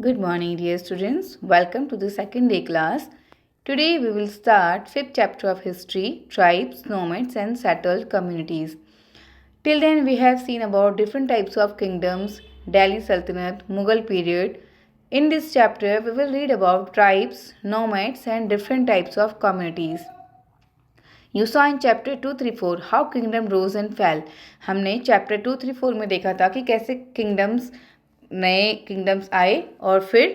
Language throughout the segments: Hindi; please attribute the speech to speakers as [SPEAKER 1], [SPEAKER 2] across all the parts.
[SPEAKER 1] Good morning, dear students. Welcome to the second day class. Today we will start fifth chapter of history, tribes, nomads and settled communities. Till then we have seen about different types of kingdoms, Delhi Sultanate, Mughal period. In this chapter we will read about tribes, nomads and different types of communities. You saw in chapter 234 how kingdom rose and fell. हमने chapter 234 में देखा था कि कैसे नए किंगडम्स आए और फिर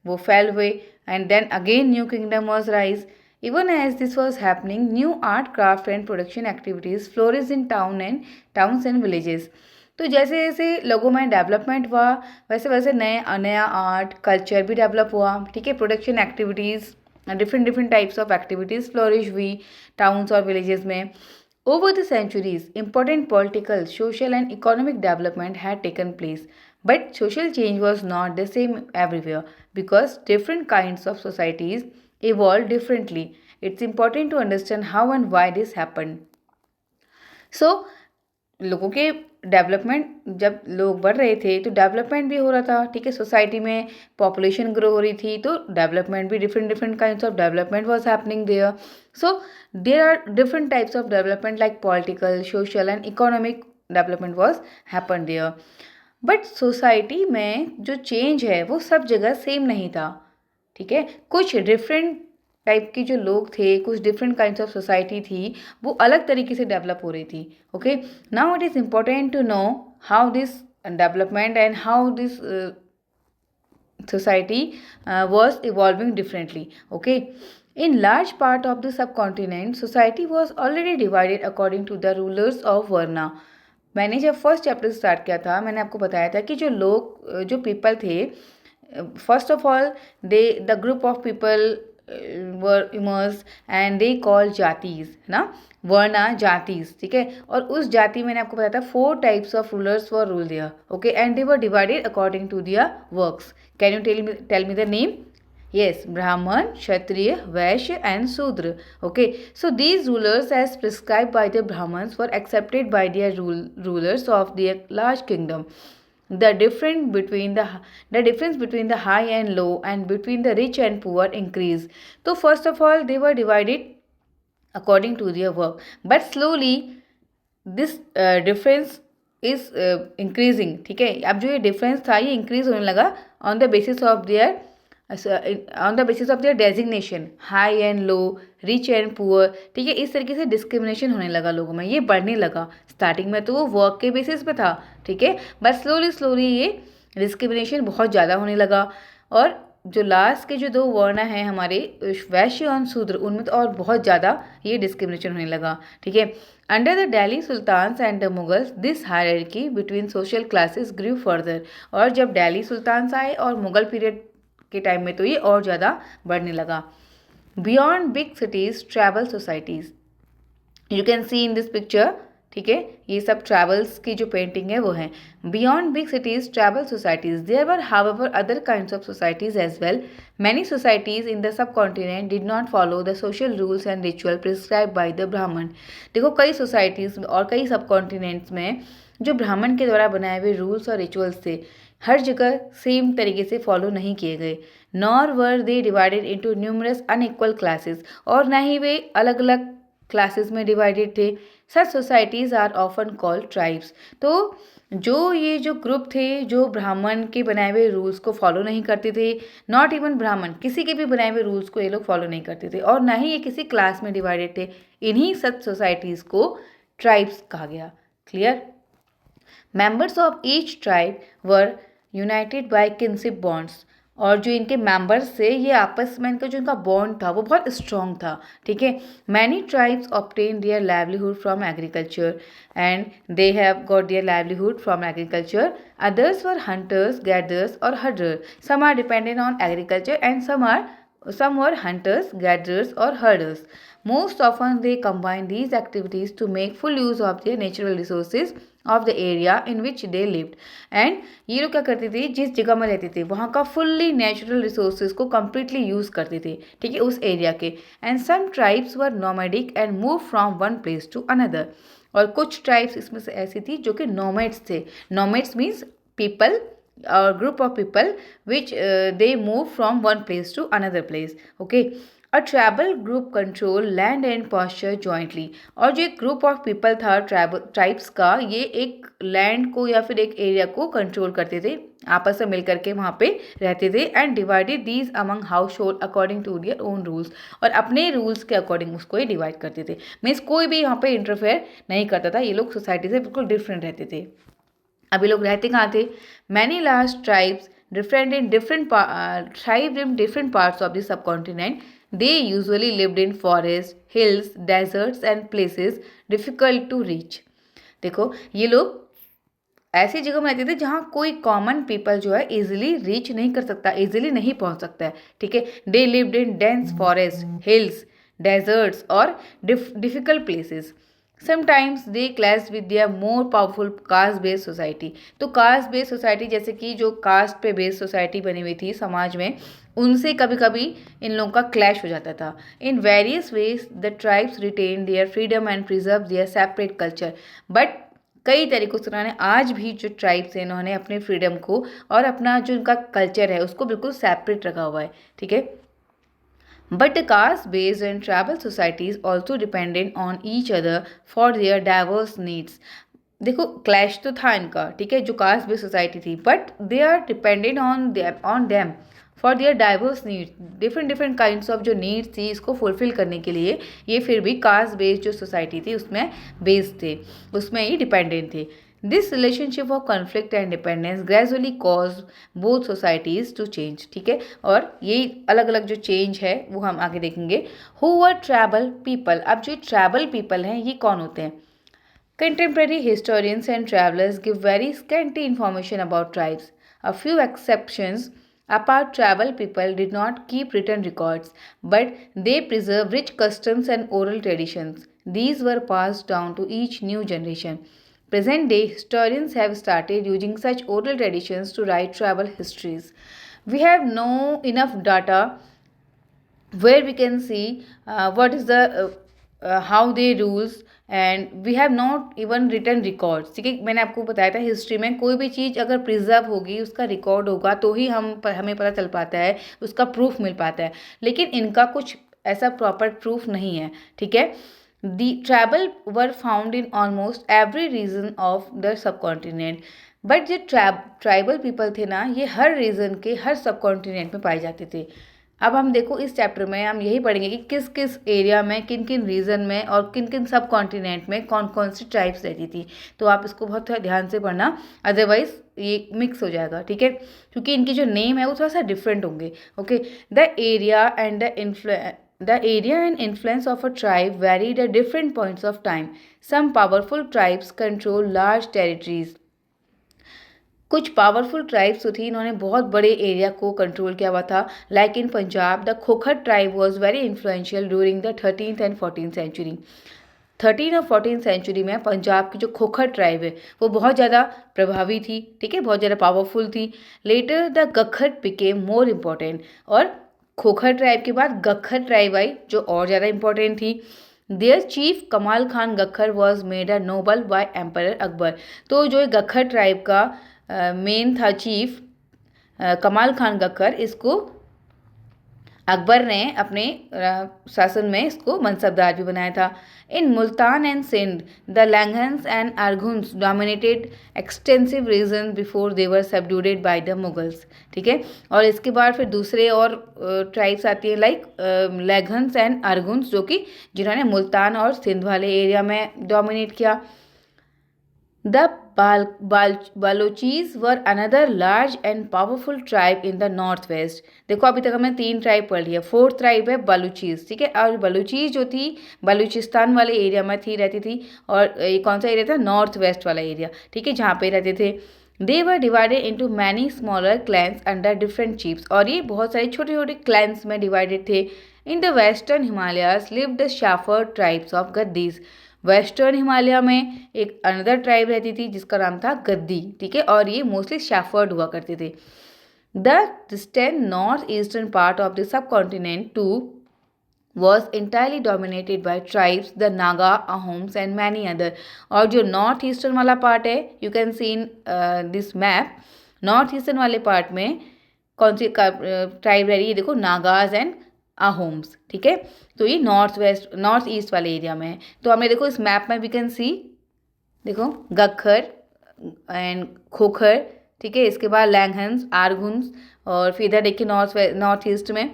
[SPEAKER 1] वो फेल हुए and then again new kingdom was rise. Even as this was happening, new art, craft and production activities flourished in towns and villages. तो जैसे जैसे लोगों में डेवलपमेंट हुआ वैसे वैसे नया आर्ट कल्चर भी डेवलप हुआ. ठीक है, production activities different types of activities flourish हुई टाउन्स और विलेजेस में. Over the centuries, important political, social and economic development had taken place. But social change was not the same everywhere because different kinds of societies evolved differently. It's important to understand how and why this happened. So, लोगों के डेवलपमेंट जब लोग बढ़ रहे थे तो डेवलपमेंट भी हो रहा था. ठीक है, सोसाइटी में पॉपुलेशन ग्रो हो रही थी तो डेवलपमेंट भी different kinds of development was happening there. So there are different types of development like political, social and economic development was happen there. But society में जो चेंज है वो सब जगह सेम नहीं था. ठीक है, कुछ डिफरेंट टाइप के जो लोग थे, कुछ डिफरेंट काइंड्स ऑफ सोसाइटी थी, वो अलग तरीके से डेवलप हो रही थी. Okay, now it is important to know how this development and how this society was evolving differently. Okay, in large part of the subcontinent society was already divided according to the rulers of varna. मैंने जब फर्स्ट चैप्टर स्टार्ट किया था मैंने आपको बताया था कि जो पीपल थे, first of all the group of people were emerge and they call jatis ना, वर्ना जातीज. ठीक है, और उस जाति मैंने आपको बताया था 4 types of rulers were rule there. Okay, and they were divided according to their works. Can you tell me the name? Yes, Brahman, Kshatriya, Vaishya and Sudra. Okay, so these rulers as prescribed by the Brahmins were accepted by their rulers of their large kingdom. The difference between the high and low and between the rich and poor increased. So first of all they were divided according to their work, but slowly this difference is increasing. ठीक है, अब जो ये डिफरेंस था ये इंक्रीज होने लगा on the basis of their designation, high and low, rich and poor. ठीक है, इस तरीके से डिस्क्रिमिनेशन होने लगा लोगों में, ये बढ़ने लगा. स्टार्टिंग में तो वो वर्क के बेसिस पे था. ठीक है, बट स्लोली ये डिस्क्रिमिनेशन बहुत ज़्यादा होने लगा. और जो लास्ट के जो 2 वर्ण हैं हमारे वैश्य और शूद्र, उनमें तो और बहुत ज़्यादा ये डिस्क्रिमिनेशन होने लगा. ठीक है, under the Delhi sultans and the Mughals this hierarchy between social classes grew further. और जब दिल्ली सुल्तान्स आए और मुगल पीरियड के टाइम में तो ये और ज़्यादा बढ़ने लगा. Beyond big cities travel societies, you can see in this picture. ठीक है, ये सब ट्रैवल्स की जो पेंटिंग है वो है. Beyond big cities travel societies there were however other kinds of societies as well. Many societies in the subcontinent did not follow the social rules and ritual prescribe by the Brahman. देखो, कई सोसाइटीज़ और कई सब कॉन्टिनेंट्स में जो ब्राह्मण के द्वारा बनाए हुए रूल्स और रिचुअल्स थे हर जगह सेम तरीके से फॉलो नहीं किए गए. Nor were they divided into numerous unequal classes, और ना ही वे अलग अलग क्लासेस में डिवाइडेड थे. Such societies are often called tribes. तो ये जो ग्रुप थे जो ब्राह्मण के बनाए हुए रूल्स को फॉलो नहीं करते थे, नॉट इवन ब्राह्मण, किसी के भी बनाए हुए रूल्स को ये लोग फॉलो नहीं करते थे, और ना ही ये किसी क्लास में डिवाइडेड थे, इन्हीं सच सोसाइटीज़ को ट्राइब्स कहा गया. Clear? Members of each tribe were united by kinship bonds. और जो इनके मेंबर्स थे ये आपस में इनका जो इनका बॉन्ड था वो बहुत स्ट्रॉन्ग था. ठीक है, many tribes obtain their livelihood from agriculture and they have got their livelihood from agriculture. Others were hunters, gathers और herder. Some are dependent on agriculture and some were hunters, gatherers or herders. Most often they combined these activities to make full use of their natural resources of the area in which they lived. And ये लोग क्या करते थे, जिस जगह में रहते थे वहाँ का फुल्ली नेचुरल रिसोर्सेज को कम्प्लीटली यूज़ करते थे. ठीक है, उस एरिया के. And some tribes were nomadic and move from one place to another. और कुछ ट्राइब्स इसमें से ऐसी थी जो कि नोमैड्स थे. Nomads means people or group of people which they move from one place to another place. Okay. A tribal group control land and pasture jointly. और जो एक ग्रुप ऑफ पीपल था ट्राइब्स का, ये एक लैंड को या फिर एक एरिया को कंट्रोल करते थे, आपस में मिलकर के वहाँ पे रहते थे, and divided these among household according to their own rules, और अपने रूल्स के अकॉर्डिंग उसको ही डिवाइड करते थे। मीन्स कोई भी यहाँ पे इंटरफेयर नहीं करता था, ये लोग सोसाइटी से बिल्कुल डिफरेंट रहते थे। अभी लोग रहते कहाँ थे? Many large tribes different in different thrived in different parts of the subcontinent. They usually lived in forests, hills, deserts and places difficult to reach. देखो ये लोग ऐसी जगह में रहते थे जहाँ कोई कॉमन पीपल जो है इजीली रीच नहीं कर सकता, इजीली नहीं पहुँच सकता है। ठीक है। They lived in dense forest, hills, deserts और difficult places. Sometimes they clash with their more powerful caste based society. तो कास्ट बेस्ड सोसाइटी, जैसे कि जो कास्ट पे बेस्ड सोसाइटी बनी हुई थी समाज में, उनसे कभी कभी इन लोगों का क्लैश हो जाता था। In various ways the tribes retain their freedom and preserve their separate culture. बट कई तरीकों से उन्होंने आज भी जो ट्राइब्स हैं इन्होंने अपने फ्रीडम को और अपना जो उनका कल्चर है उसको बिल्कुल सेपरेट रखा हुआ है। ठीक है। But the caste-based and tribal societies also dependent on each other for their diverse needs. देखो क्लैश तो था इनका, ठीक है, जो कास्ट बेस्ड सोसाइटी थी, but they are dependent on them for their diverse needs. Different different kinds of जो नीड्स थी इसको फुलफिल करने के लिए ये फिर भी कास्ट बेस्ड जो सोसाइटी थी उसमें बेस्ड थे, उसमें ही डिपेंडेंट थे। This relationship of conflict and dependence gradually cause both societies to change. ठीक है। और ये अलग अलग जो चेंज है वो हम आगे देखेंगे। Who were tribal people. अब जो ट्राइबल पीपल हैं ये कौन होते हैं? Contemporary historians and travelers give very scanty information about tribes. A few exceptions apart, tribal people did not keep written records, but they preserved rich customs and oral traditions. These were passed down to each new generation. Present day historians have started using such oral traditions to write tribal histories. We have no enough data where we can see what is the how they rules and we have not even return records. ठीक है। मैंने आपको बताया था हिस्ट्री में कोई भी चीज़ अगर प्रिजर्व होगी, उसका रिकॉर्ड होगा तो ही हमें पता चल पाता है, उसका प्रूफ मिल पाता है, लेकिन इनका कुछ ऐसा प्रॉपर प्रूफ नहीं है। ठीक है। The tribal were found in almost every region of the subcontinent. But जो ट्राइबल पीपल थे ना, ये हर रीजन के हर सब कॉन्टिनेंट में पाए जाते थे। अब हम देखो इस चैप्टर में हम यही पढ़ेंगे कि किस किस एरिया में, किन किन रीजन में और किन किन सब कॉन्टिनेंट में कौन कौन सी ट्राइब्स रहती थी। तो आप इसको बहुत ध्यान से पढ़ना, अदरवाइज ये मिक्स हो जाएगा। ठीक है। क्योंकि इनकी जो नेम है वो थोड़ा सा डिफरेंट होंगे। Okay. The area and influence of a tribe varied at different points of time. Some powerful tribes control large territories. कुछ पावरफुल ट्राइब्स जो थी इन्होंने बहुत बड़े एरिया को कंट्रोल किया हुआ था। Like in Punjab the Khokhar tribe was very influential during the 13th and 14th century. 13 और 14th सेंचुरी में पंजाब की जो खोखर ट्राइब है वो बहुत ज़्यादा प्रभावी थी। ठीक है। बहुत ज़्यादा पावरफुल थी। Later the Gakhar became more important, और खोखर ट्राइब के बाद गखर ट्राइब आई जो और ज़्यादा इम्पॉर्टेंट थी। Their chief Kamal Khan Gakhar was made a noble by emperor Akbar. तो जो गखर ट्राइब का मेन था चीफ कमाल खान गखर, इसको अकबर ने अपने शासन में इसको मनसबदार भी बनाया था। In Multan and Sindh the Langahs and Arghuns dominated extensive region before they were subdued by the Mughals. ठीक है। और इसके बाद फिर दूसरे और ट्राइब्स आती है लाइक लैंघन्स एंड अरघुन्स, जो कि जिन्होंने मुल्तान और सिंध वाले एरिया में डोमिनेट किया। The Balochis were another large and powerful tribe in the northwest. देखो अभी तक हमने 3 ट्राइब पढ़ लिया। 4th ट्राइब है बलूचीज। ठीक है। और बलूचीज जो थी बलूचिस्तान वाले एरिया में रहती थी, और ये कौन सा एरिया था? नॉर्थ वेस्ट वाला एरिया। ठीक है। जहाँ पे रहते थे। They were divided into many smaller clans under different chiefs. और ये बहुत सारे छोटे छोटे क्लैंस में डिवाइडेड थे। In the western Himalayas lived the Shafar tribes of Gaddis. Western Himalaya में एक अनदर ट्राइब रहती थी जिसका नाम था गद्दी। ठीक है। और ये मोस्टली शैफर्ड हुआ करते थे। The distant north eastern part of the subcontinent too was entirely dominated by tribes the Naga, Ahoms and many other. और जो नॉर्थ ईस्टर्न वाला पार्ट है, you can see in this map, north eastern वाले पार्ट में कौन सी ट्राइब रह रही है, देखो नागाज एंड अहोम्स, ठीक है। तो ये नॉर्थ ईस्ट वाले एरिया में है। तो हमें देखो इस मैप में वी कैन सी, देखो गखर एंड खोखर, ठीक है। इसके बाद लैंगहंस, आरगुन्स, और फिर इधर देखिए नॉर्थ ईस्ट में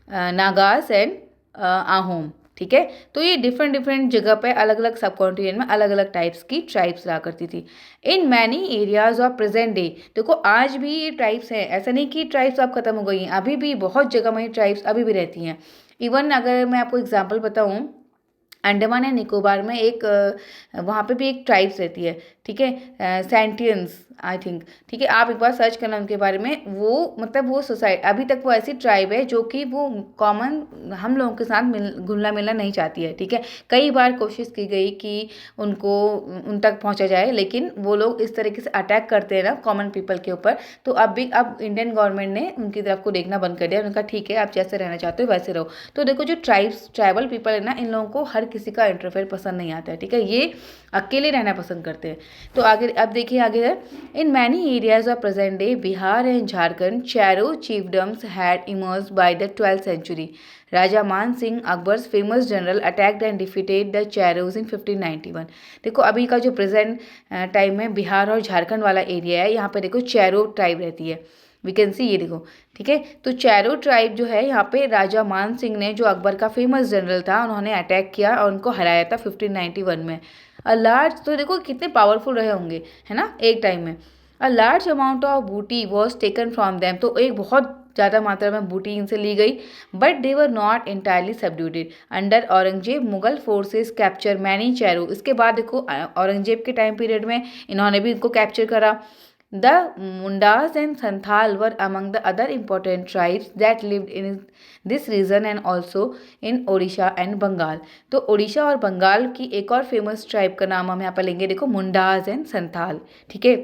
[SPEAKER 1] नागास एंड आहोम, ठीक है। तो ये डिफरेंट डिफरेंट जगह पे अलग अलग सब कॉन्टिनेंट में अलग अलग टाइप्स की ट्राइब्स रहा करती थी। इन many areas of present day, देखो आज भी ये ट्राइब्स हैं, ऐसा नहीं कि ट्राइब्स अब खत्म हो गई हैं, अभी भी बहुत जगह में ट्राइब्स अभी भी रहती हैं। इवन अगर मैं आपको एग्जाम्पल बताऊँ, अंडमान एंड निकोबार में एक वहाँ पे भी एक ट्राइब्स रहती है, ठीक है, सेंटियंस आई थिंक, ठीक है। आप एक बार सर्च करना उनके बारे में। वो मतलब वो सोसाइटी अभी तक वो ऐसी ट्राइब है जो कि वो कॉमन हम लोगों के साथ घुलना मिलना नहीं चाहती है, ठीक है। कई बार कोशिश की गई कि उनको उन तक पहुँचा जाए, लेकिन वो लोग इस तरीके से अटैक करते हैं ना कॉमन पीपल के ऊपर। तो अब इंडियन गवर्नमेंट ने उनकी तरफ को देखना बंद कर दिया। उनका ठीक है, आप जैसे रहना चाहते हो वैसे रहो। तो देखो जो ट्राइबल पीपल है ना, इन लोगों को हर किसी का इंटरफेयर पसंद नहीं आता है, ठीक है। ये अकेले रहना पसंद करते हैं। तो आगे अब देखिए आगे है, in many areas of present day Bihar and Jharkhand Chero chiefdoms had emerge by the 12th century. Raja Man Singh Akbar's famous general attacked and defeated the Cheros in 1591। देखो अभी का जो प्रेजेंट टाइम में बिहार और झारखंड वाला एरिया है, यहाँ पे देखो चैरो ट्राइब रहती है, वी कैन सी, ये देखो, ठीक है। तो चैरो ट्राइब जो है यहाँ पे राजा मान सिंह ने, जो अकबर का फेमस जनरल था, उन्होंने अटैक किया और उनको हराया था 1591 में। अ लार्ज, तो देखो कितने पावरफुल रहे होंगे, है ना, एक टाइम में। अ लार्ज अमाउंट ऑफ बूटी वॉज टेकन फ्रॉम देम, तो एक बहुत ज़्यादा मात्रा में बूटी इनसे ली गई। But they were not entirely subdued under Aurangzeb. Mughal forces capture many Chero. इसके बाद देखो औरंगजेब के टाइम पीरियड में इन्होंने भी इनको कैप्चर करा। The Mundas and Santhal were among the other important tribes that lived in this region and also in Odisha and Bengal. तो ओडिशा और बंगाल की एक और फेमस ट्राइब का नाम हम यहाँ पर लेंगे, देखो मुंडाज एंड संथाल, ठीक है।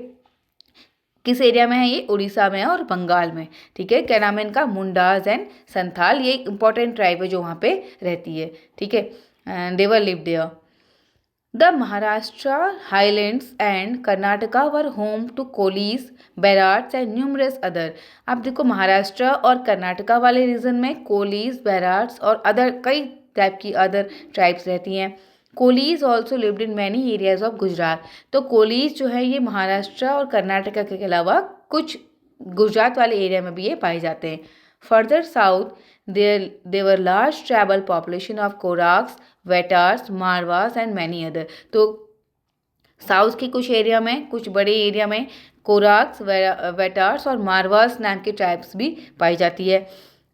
[SPEAKER 1] किस एरिया में है ये? उड़ीसा में है और बंगाल में, ठीक है। क्या नाम है इनका? मुंडाज एंड संथाल। ये एक इंपॉर्टेंट ट्राइब है जो वहाँ पे रहती है, ठीक है। They were lived there. The Maharashtra Highlands and Karnataka were home to Kolis, Bairats and numerous other. अब देखो महाराष्ट्र और कर्नाटका वाले रीजन में कोलीज, बैराट्स और अदर कई टाइप की अदर ट्राइब्स रहती हैं। Kolis also lived in many areas of Gujarat. तो कोलीज जो है ये महाराष्ट्र और कर्नाटका के अलावा कुछ गुजरात वाले एरिया में भी ये पाए जाते हैं। Further south there were large tribal population of Koraks, Vetars, Maravas and many other. तो साउथ के कुछ एरिया में, कुछ बड़े एरिया में कोराक्स, वेटार्स और मारवास नाम की ट्राइब्स भी पाई जाती है।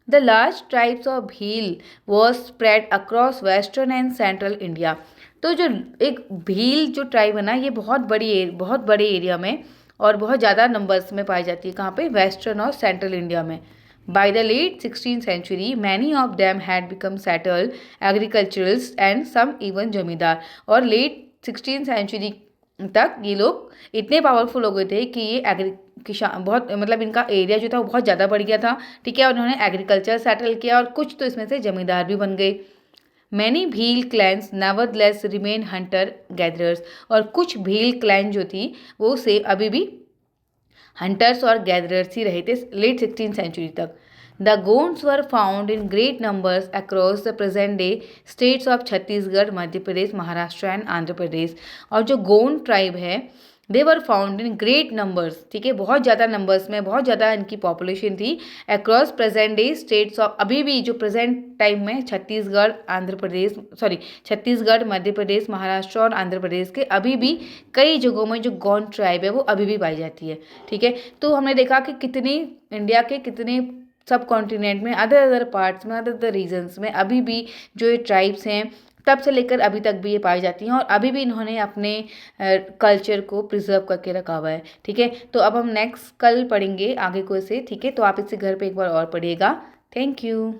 [SPEAKER 1] The large tribes of Bhil was spread across western and central India. तो जो एक भील जो ट्राइब है ना, ये बहुत बड़े एरिया में और बहुत ज़्यादा नंबर्स में पाई जाती है। कहाँ पे? वेस्टर्न और सेंट्रल इंडिया में। By the late 16th century, many of them had become settled agriculturalists and some even जमींदार। और लेट 16th century तक ये लोग इतने पावरफुल हो गए थे कि ये किसान बहुत, मतलब इनका एरिया जो था वो बहुत ज़्यादा बढ़ गया था, ठीक है। और उन्होंने एग्रीकल्चर सेटल किया और कुछ तो इसमें से जमींदार भी बन गए। Many Bhil clans nevertheless remain Hunter gatherers. और कुछ भील क्लैन जो थी वो से अभी भी हंटर्स और गैदरर्स ही रहे थे लेट 16th सेंचुरी तक। The Gonds were found in great numbers across the present day states of Chhattisgarh, Madhya Pradesh, Maharashtra and Andhra Pradesh. और जो गोंड ट्राइब है, they were found in great numbers, ठीक है, बहुत ज़्यादा नंबर्स में, बहुत ज़्यादा इनकी पॉपुलेशन थी। Across present day states of, अभी भी जो प्रेजेंट टाइम में छत्तीसगढ़, छत्तीसगढ़, मध्य प्रदेश, महाराष्ट्र और आंध्र प्रदेश के अभी भी कई जगहों में जो गोंड ट्राइब है वो अभी भी पाई जाती है, ठीक है। तो हमने देखा कि कितनी इंडिया के कितने सब कॉन्टिनेंट में, अदर पार्ट्स में, अदर रीजन्स में अभी भी जो ये ट्राइब्स हैं तब से लेकर अभी तक भी ये पाई जाती हैं और अभी भी इन्होंने अपने कल्चर को प्रिजर्व करके रखा हुआ है, ठीक है। तो अब हम नेक्स्ट कल पढ़ेंगे आगे को इसे, ठीक है। तो आप इसे घर पे एक बार और पढ़िएगा। Thank you.